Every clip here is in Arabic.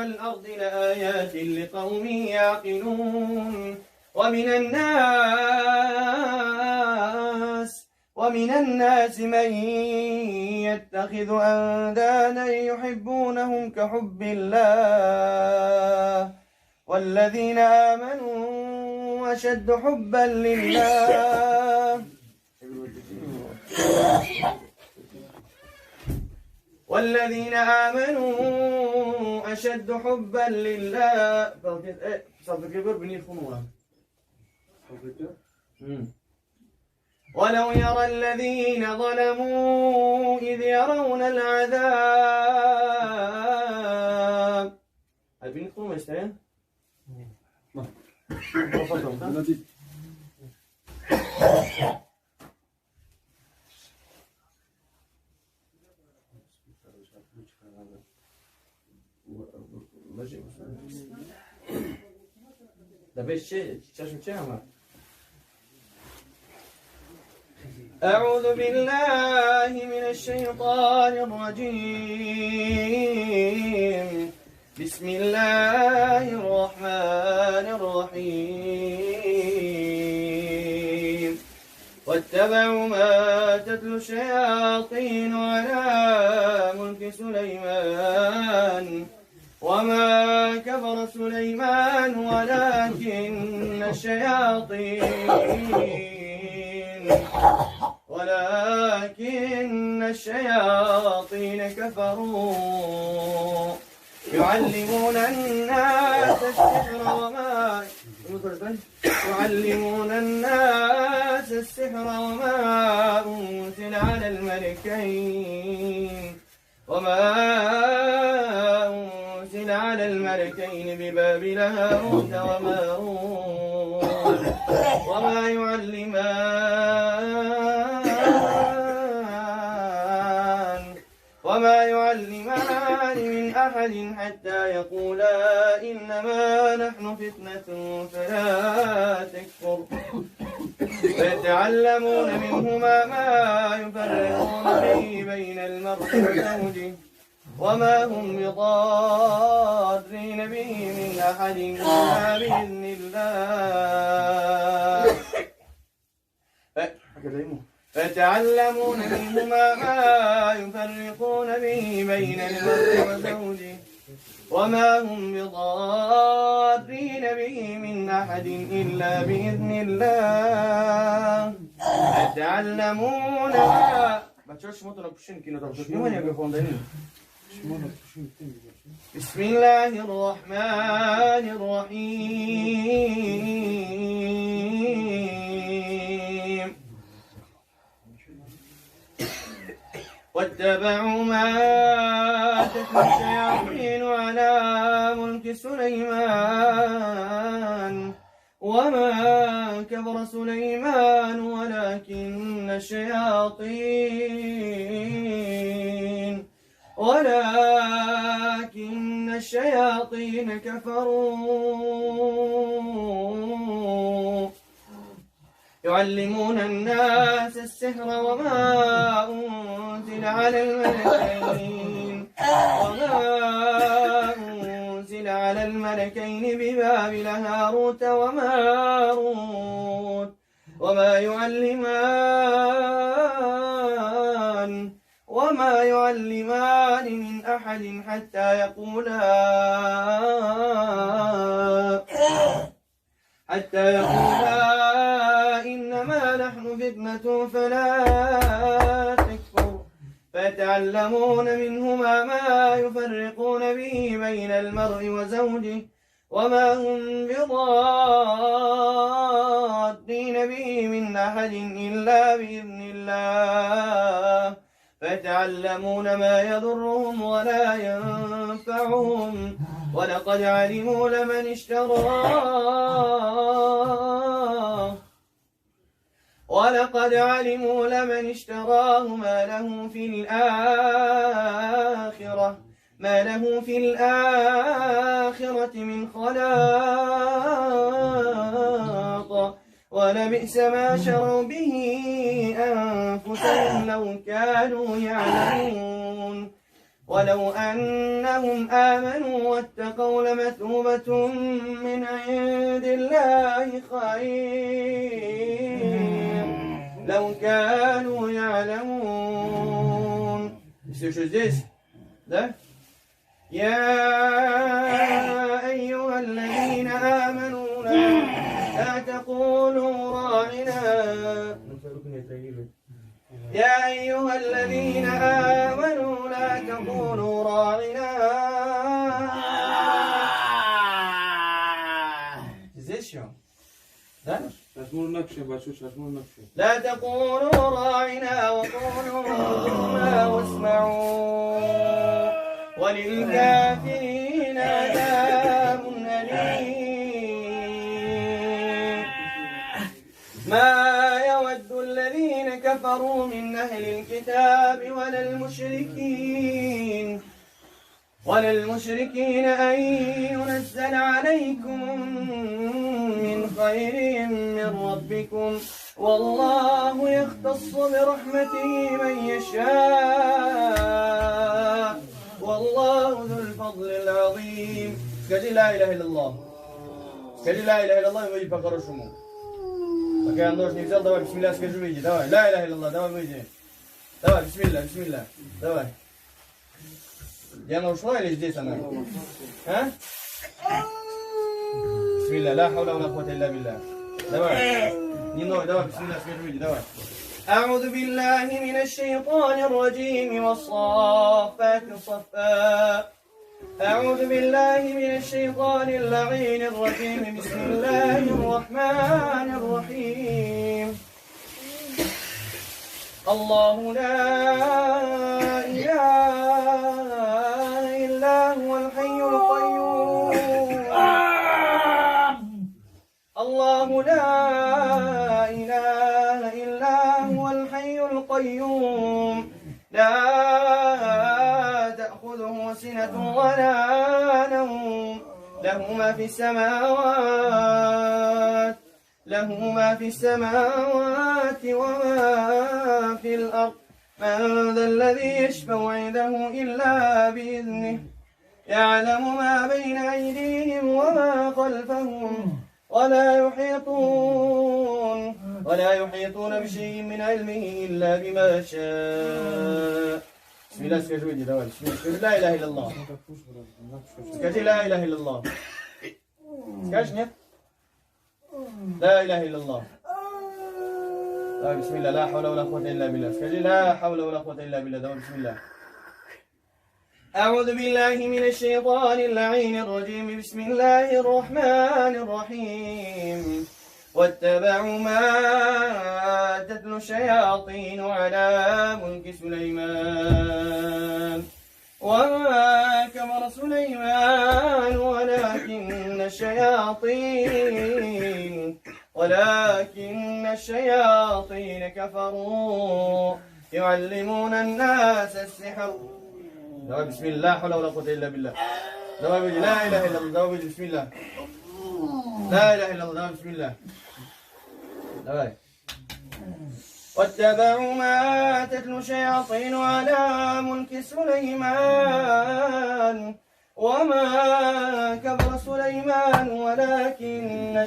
والأرض لآيات لقوم يعقلون ومن الناس من يتخذ أندادا يحبونهم كحب الله والذين آمنوا أشد حبا لله والذين آمنوا أشد حبا لله ولو يرى الذين ظلموا إذ يرون العذاب أبينكم مشترين؟ أعوذ بالله من الشيطان الرجيم بسم الله الرحمن الرحيم واتبعوا ما تتلو الشياطين على ملك سليمان وما كفر سليمان ولكن الشياطين كفروا يعلمون الناس السحر وما أنزل على الملكين ببابل هاروت وماروت وما يعلمان من أحد حتى يقولا إنما نحن فتنة فلا تكفر فيتعلمون منهما ما يفرقون به بين المرء وزوجه وما هم بضارين به من أحد إلا بإذن الله فيتعلمون منهما ما يفرقون به بين المرء وزوجه وما هم بضارين به من أحد إلا بإذن الله يتعلمون بسم الله الرحمن الرحيم واتبعوا ما تتلو الشياطين على ملك سليمان وما كفر سليمان ولكن الشياطين كفروا يعلمون الناس السحر وما أنزل على الملكين ببابل هاروت وماروت وما يعلمان من أحد حتى يقولا إنما نحن فتنة فلا تكفر فيتعلمون منهما ما يفرقون به بين المرء وزوجه وما هم بضارين به من أحد إلا بإذن الله فيتعلمون ما يضرهم ولا ينفعهم ولقد علموا لمن اشتراه ما له في الآخرة من خلاق ولبئس ما شروا به أنفسهم لو كانوا يعلمون ولو أنهم آمنوا واتقوا لمثوبة من عند الله خير لو كانوا يعلمون. يا أيها الذين آمنوا لا تقولوا راعنا. يا أيها الذين آمنوا لا تقولوا راعنا. لا تقولوا راعنا وقولوا انظرنا واسمعوا وللكافرين عذاب أليم. ما يود الذين كفروا من أهل الكتاب ولا المشركين أن ينزل عليكم من خير من ربكم والله يختص برحمته من يشاء والله ذو الفضل العظيم. Скажи لا إله إلا الله. Скажи لا إله إلا الله и выйди по-хорошему. Пока я нож не взял, давай, бисмилля, скажи, выйди, давай. Ла иляха илля Аллах, давай, выйди. Давай, бисмилля, давай. Где она ушла или здесь она? А? Бисмилля, ла хауля ва ла куввата илля билля. Давай. Не ной, давай, бисмилля, скажи, выйди, давай. أعوذ بالله من الشيطان الرجيم والصافات صفا. أعوذ بالله من الشيطان اللعين الرجيم. بسم الله الرحمن الرحيم. الله لا إله إلا هو الحي القيوم. الله لا إله إلا هو الحي القيوم لا تأخذه سنة ولا نوم له ما في السماوات وما في الأرض. من ذا الذي يشفع عنده إلا بإذنه يعلم ما بين أيديهم وما خلفهم ولا يحيطون بشيء من علمه إلا بما شاء. بسم الله скажи, выйди, давай. Скажи لا إله إلا الله. Скажи لا إله إلا الله. Скажешь, нет? لا إله إلا الله. давай, بسم الله لا حول ولا قوة إلا بالله. Скажи لا حول ولا قوة إلا بالله. давай, بسم الله. أعوذ بالله من الشيطان اللعين الرجيم. بسم الله الرحمن الرحيم. واتبعوا ما تتلو الشياطين على ملك سليمان وما كفر سليمان ولكن الشياطين كفروا يعلمون الناس السحر. دوام بسم الله لا حول ولا قوة إلا بالله. دوام لا إله إلا الله. دوام بسم الله لا إله إلا الله. دوام بسم الله. دوام واتبعوا ما تتلو الشياطين على ملك سليمان وما كفر سليمان ولكن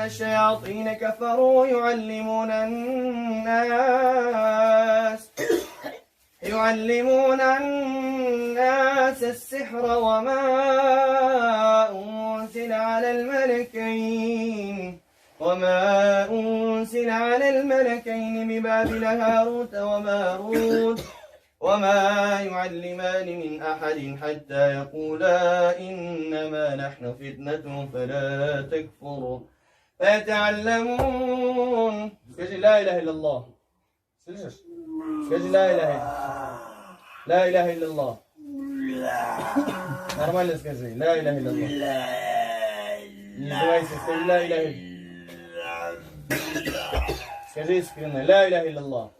الشياطين كفروا يعلمون الناس السحر وما أنزل على الملكين ببابل هاروت وماروت وما يعلمان من أحد حتى يقولا إنما نحن فتنة فلا تكفر فيتعلمون. Скажи لا إله إلا الله. Слышишь? Скажи لا إله إلا الله. Нормально скажи لا إله إلا الله. Не издевайся, скажи لا إله إلا الله. Скажи искренне لا إله إلا الله.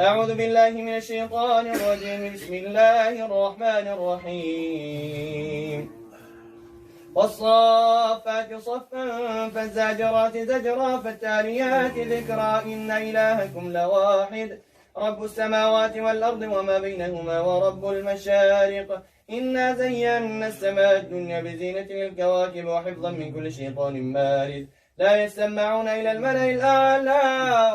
أعوذ بالله من الشيطان الرجيم. بسم الله الرحمن الرحيم. والصافات صفا فالزاجرات زجرا فالتاليات ذكرا إن إلهكم لواحد رب السماوات والأرض وما بينهما ورب المشارق إنا زينا السماء الدنيا بزينة الكواكب وحفظا من كل شيطان مارد لا يسمعون إلى الملأ الأعلى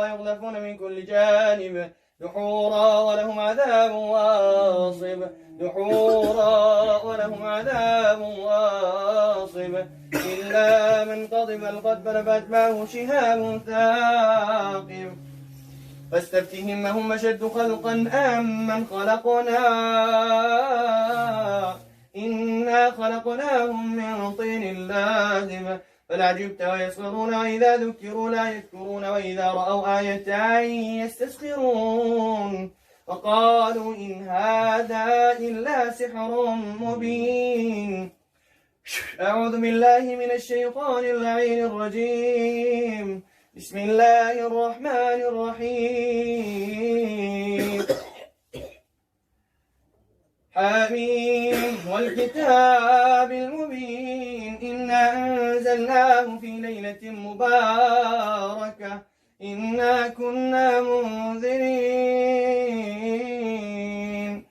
ويغلفون من كل جانب دحورا ولهم عذاب واصب دحورا ولهم عذاب واصب إلا من قضب القدر فأتبعه شهاب ثاقب فاستفتهم هم أشد خلقا أم من خلقنا إنا خلقناهم من طين لازم بل عجبت ويسخرون وإذا ذكروا لا يذكرون وإذا رأوا آية يستسخرون وقالوا إن هذا إلا سحر مبين أعوذ بالله من الشيطان اللعين الرجيم بسم الله الرحمن الرحيم حميم والكتاب المبين إنا أنزلناه في ليلة مباركة إنا كنا منذرين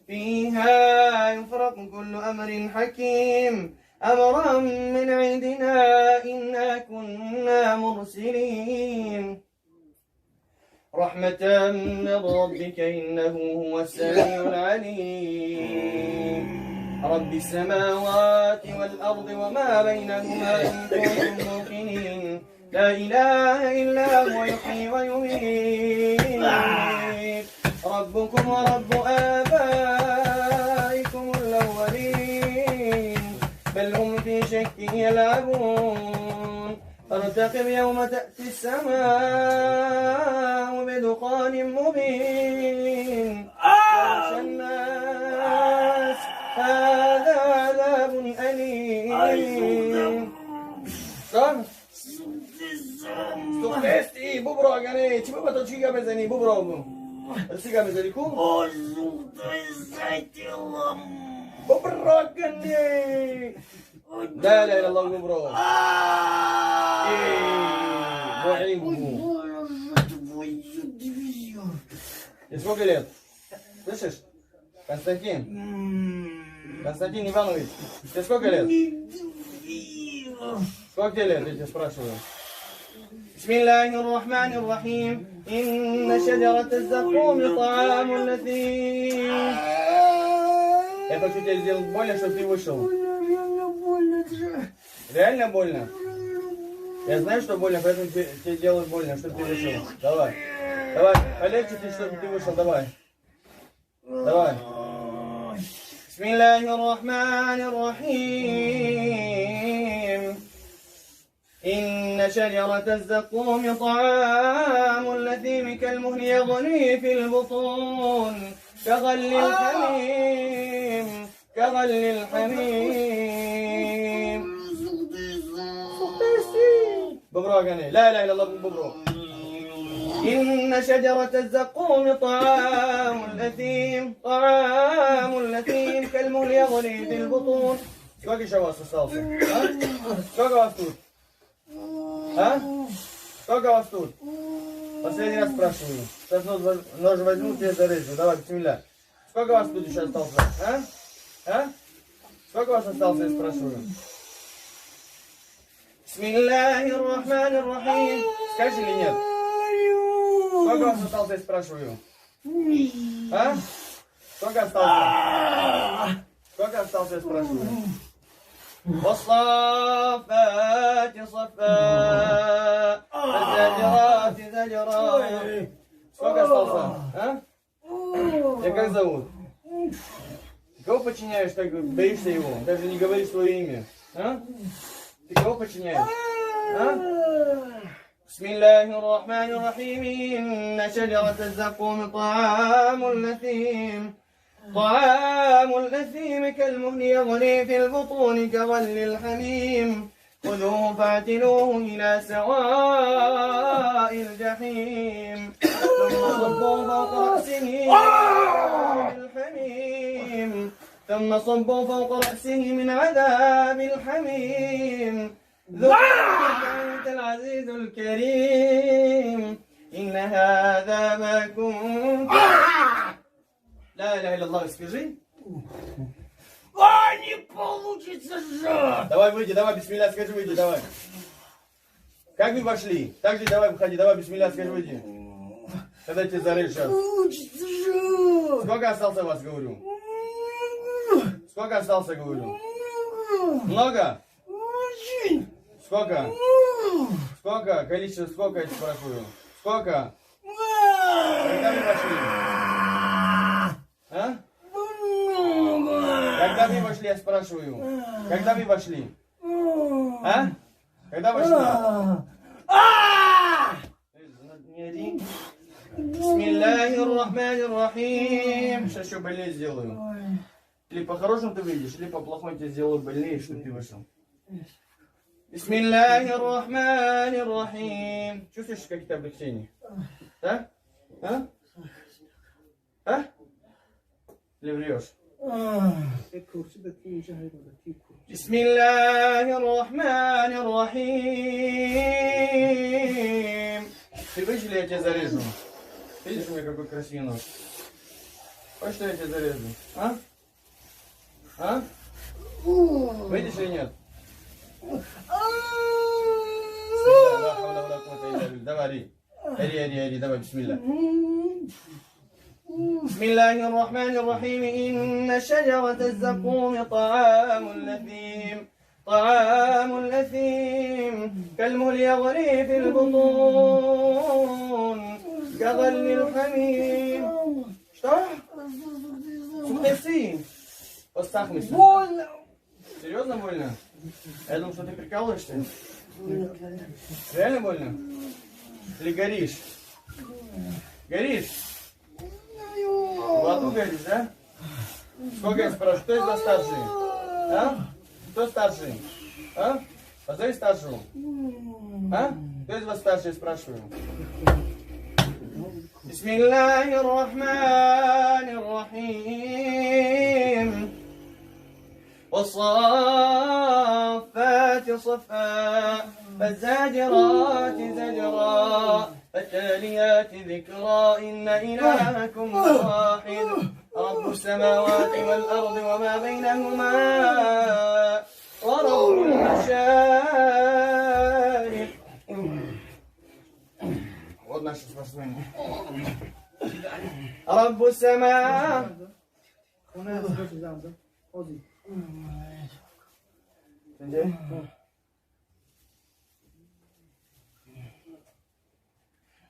فيها يفرق كل أمر حكيم أمرا من عندنا إنا كنا مرسلين رحمة من ربك إنه هو السميع العليم رب السماوات والأرض وما بينهما إن كنتم موقنين لا إله إلا هو يحيي ويميت ربكم ورب آبائكم الأولين بل هم في شك يلعبون فارتقب يوم تأتي السماء بدخان مبين يغشى الناس هذا عذاب أليم Sukesti, bubro gane, ci baba to ciga bezani, bubro. Ciga bezani ku? O bubro gane. لا لا الا الله bubro. Сколько лет? Слышишь? Константин. Константин Иванович, тебе сколько лет? Сколько тебе лет, я тебя спрашиваю? بسم الله الرحمن الرحيم إن شجرة الزقوم طعام الأثيم. Я хочу тебе сделать больно, чтобы ты вышел. Реально больно? Я знаю, что больно, поэтому тебе делаю больно, чтобы ты вышел. Давай. Давай, полегче ты, чтобы ты вышел, давай. Давай. بسم الله الرحمن الرحيم إن شجرة الزقوم طعام الأثيم كالمهل يغلي في البطون كغلي الحميم ببراغني لا إله إلا الله ببراغ إن شجرة الزقوم طعام الأثيم كالمهل يغلي في البطون. Сколько еще вас остался? Сколько вас тут? А? Сколько вас тут? Последний раз спрашиваю. Сейчас нож возьму, тебе зарежу. Давай, бисмилля. Сколько вас тут еще осталось? А? Сколько вас осталось, я спрашиваю? Бисмиллахи рахмани рахим. Скажи или нет? Сколько вас осталось, я спрашиваю? А? Сколько осталось? Сколько осталось, я спрашиваю? والصافات صفا فالزاجرات زجرا. Сколько остался? А? Тебя как зовут? Кого подчиняешь, так боишься его? Даже не говоришь свое имя. А? Ты кого подчиняешь? А? بسم الله الرحمن الرحيم إن شجرة الزقوم طعام الأثيم كالمهل يغلي في البطون كغلي الحميم خذوه فاعتلوه إلى سواء الجحيم ثم صبوا فوق رأسه الحميم ثم صبوا فوق رأسه من عذاب الحميم ذوق أنت العزيز الكريم إن هذا ما كنت. لا إله إلا الله. Скажи. Не получится же! Давай выйди, давай, бисмилля, скажи, выйди, давай. Как вы вошли? Так же давай, выходи, давай, бисмилля, скажи, выйди. Когда тебе зарежь сейчас. Получится же! Сколько остался вас, говорю? Сколько остался, говорю? Много? Очень! Сколько? Сколько? Количество сколько, я спрашиваю? Сколько? Когда вы вошли? А? Когда вы вошли, я спрашиваю? Когда вы вошли? А? Когда вошли? Не ори. Бисмиллахир-рахманир-рахим. Сейчас еще больнее сделаю. Или по-хорошему ты выйдешь, или по-плохому тебе сделаю больнее, чтобы ты вышел. Бисмиллахир-рахманир-рахим. Чувствуешь какие-то облегчения? Да? А? А? Или врешь? Бисмиллахир-рахманир-рахим. Ты выйдешь или я тебя зарежу? Видишь у меня какой красивый нож? Хочешь, что я тебя зарежу? А? А? Выйдешь или нет? Давай, Ри. Ри, давай, бисмилля. بسم الله الرحمن الرحيم إن شجرة الزقوم طعام الأثيم كالمهل يغلي في البطون كغل الحميم. Что? Сухнеси. Постахнись. Больно! Серьезно больно? Я думал, что ты прикалываешься. Реально больно? Или горишь? Горишь? В аду горишь, да? Сколько я спрашиваю? Кто из вас старший? А? Кто старший? А? Позови старшего. А? Кто из вас старший, я спрашиваю? Бисмиллахир-рахманир-рахим. والصافات صفا فالزاجرات زجرا فالتاليات ذكرا إن إلهكم واحد رب السماوات والأرض وما بينهما ورب المشارق. Вот наше спасение. رب السماء.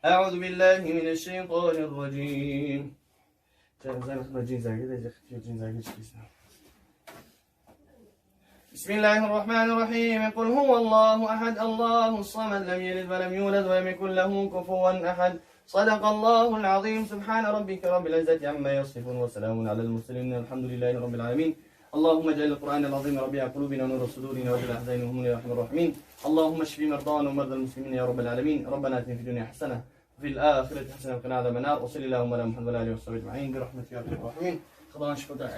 أعوذ بالله من الشيطان الرجيم. بسم الله الرحمن الرحيم. قل هو الله أحد الله الصمد لم يلد ولم يولد ولم يكن له كفوا أحد. صدق الله العظيم. سبحان ربك رب العزة عما يصفون وسلام على المرسلين الحمد لله رب العالمين. اللهم اجعل القرآن العظيم ربيع قلوبنا ونور صدورنا وجل أحزانهم يا أرحم الراحمين. اللهم اشف مرضانا ومرضى المسلمين يا رب العالمين. ربنا آتنا في الدنيا حسنة وفي الآخرة حسنة وقنا عذاب النار. وصلى اللهم على محمد وعلى آله وصحبه أجمعين برحمتك يا أرحم الراحمين. خضعنا شكرا.